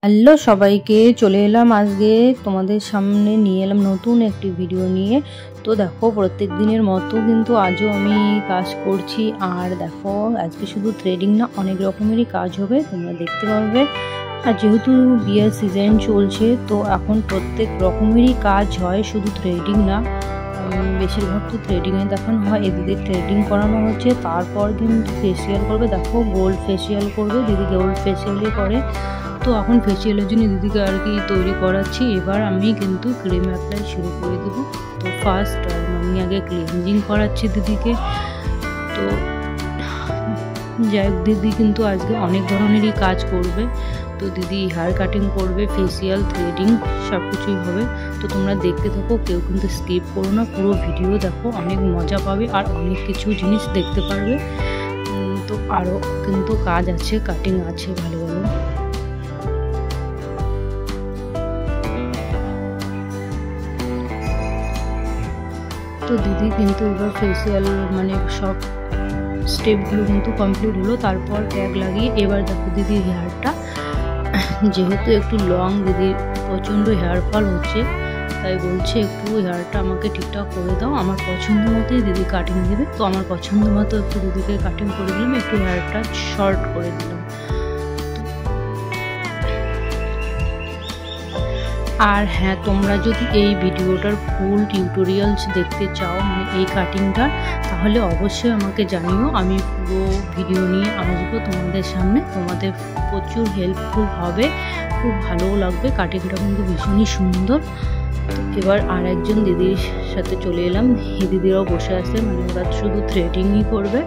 Hello সবাইকে, চলে এলাম আজকে তোমাদের সামনে নিয়ে এলাম নতুন একটি ভিডিও নিয়ে। তো দেখো, প্রত্যেক দিনের মতো কিন্তু আজও আমি কাজ করছি। আর দেখো, আজকে শুধু থ্রেডিং না, অনেক রকমেরই কাজ হবে, তোমরা দেখতে পারবে। আর যেহেতু বিয়ের সিজন চলছে, তো এখন প্রত্যেক রকমেরই কাজ হয়, শুধু থ্রেডিং না। বেশিরভাগ তো থ্রেডিংয়ে দেখানো হয়। এদিকে থ্রেডিং করানো হচ্ছে, তারপর কিন্তু ফেসিয়াল করবে। দেখো, গোল্ড ফেসিয়াল করবে, দিদি গোল্ড ফেসিয়ালই করে। তো এখন ফেসিয়ালের জন্য দিদিকে আর কি তৈরি করাচ্ছি। এবার আমি কিন্তু ক্রিম অ্যাপ্লাই শুরু করে দেবো। তো ফার্স্ট আমি আগে ক্লিনজিং করাচ্ছি দিদিকে। তো যাই হোক, দিদি কিন্তু আজকে অনেক ধরনেরই কাজ করবে। তো দিদি হেয়ার কাটিং করবে, ফেসিয়াল, থ্রেডিং সব কিছুই হবে। তো তোমরা দেখতে থাকো, কেউ কিন্তু স্কিপ করো না, পুরো ভিডিও দেখো, অনেক মজা পাবে আর অনেক কিছু জিনিস দেখতে পারবে। তো আরও কিন্তু কাজ আছে, কাটিং আছে ভালো ভালো। তো দিদি কিন্তু এবার ফেসিয়াল মানে সব স্টেপগুলো কিন্তু কমপ্লিট হলো। তারপর ট্যাগ লাগিয়ে এবার দেখো দিদির হেয়ারটা, যেহেতু একটু লং, দিদির প্রচণ্ড হেয়ার ফল হচ্ছে, তাই বলছে একটু হেয়ারটা আমাকে ঠিকঠাক করে দাও। আমার পছন্দ মতোই দিদি কাটিং দেবে। তো আমার পছন্দ মতো একটু দিদিকে কাটিং করে দিলাম, একটু হেয়ারটা শর্ট করে দিলাম। আর হ্যাঁ, তোমরা যদি এই ভিডিওটার ফুল টিউটোরিয়ালস দেখতে চাও, মানে এই কাটিংটার, তাহলে অবশ্যই আমাকে জানিও। আমি পুরো ভিডিও নিয়ে আসবো তোমাদের সামনে। তোমাদের প্রচুর হেল্পফুল হবে, খুব ভালোও লাগবে। কাটিংটা কিন্তু ভীষণই সুন্দর। তো এবার আর একজন দিদির সাথে চলে এলাম। এই দিদিরাও বসে আছে, মানে ওরা শুধু থ্রেডিংই করবে।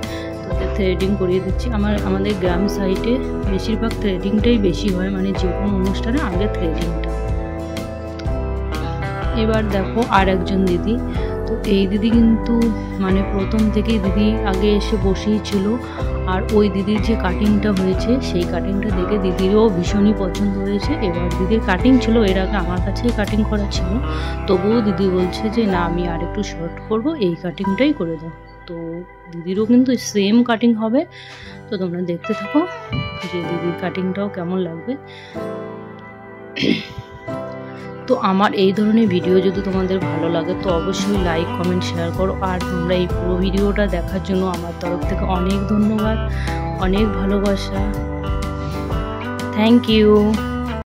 তো থ্রেডিং করিয়ে দিচ্ছি। আমাদের গ্রাম সাইডে বেশিরভাগ থ্রেডিংটাই বেশি হয়, মানে যে কোনো অনুষ্ঠানে আগে থ্রেডিংটা। এবার দেখো আর একজন দিদি। তো এই দিদি কিন্তু মানে প্রথম থেকেই দিদি আগে এসে বসেই ছিল। আর ওই দিদির যে কাটিংটা হয়েছে, সেই কাটিংটা দেখে দিদিরও ভীষণই পছন্দ হয়েছে। এবার দিদির কাটিং ছিল, এর আগে আমার কাছেই কাটিং করা ছিল, তবুও দিদি বলছে যে না, আমি আর একটু শর্ট করব, এই কাটিংটাই করে দাও। তো দিদিরও কিন্তু সেম কাটিং হবে। তো তোমরা দেখতে থাকো যে দিদির কাটিংটাও কেমন লাগবে। তো আমার এই ধরনের ভিডিও যদি তোমাদের ভালো লাগে, তো অবশ্যই লাইক, কমেন্ট, শেয়ার করো। আর তোমরা এই পুরো ভিডিওটা দেখার জন্য আমার তরফ থেকে অনেক ধন্যবাদ, অনেক ভালোবাসা। Thank you.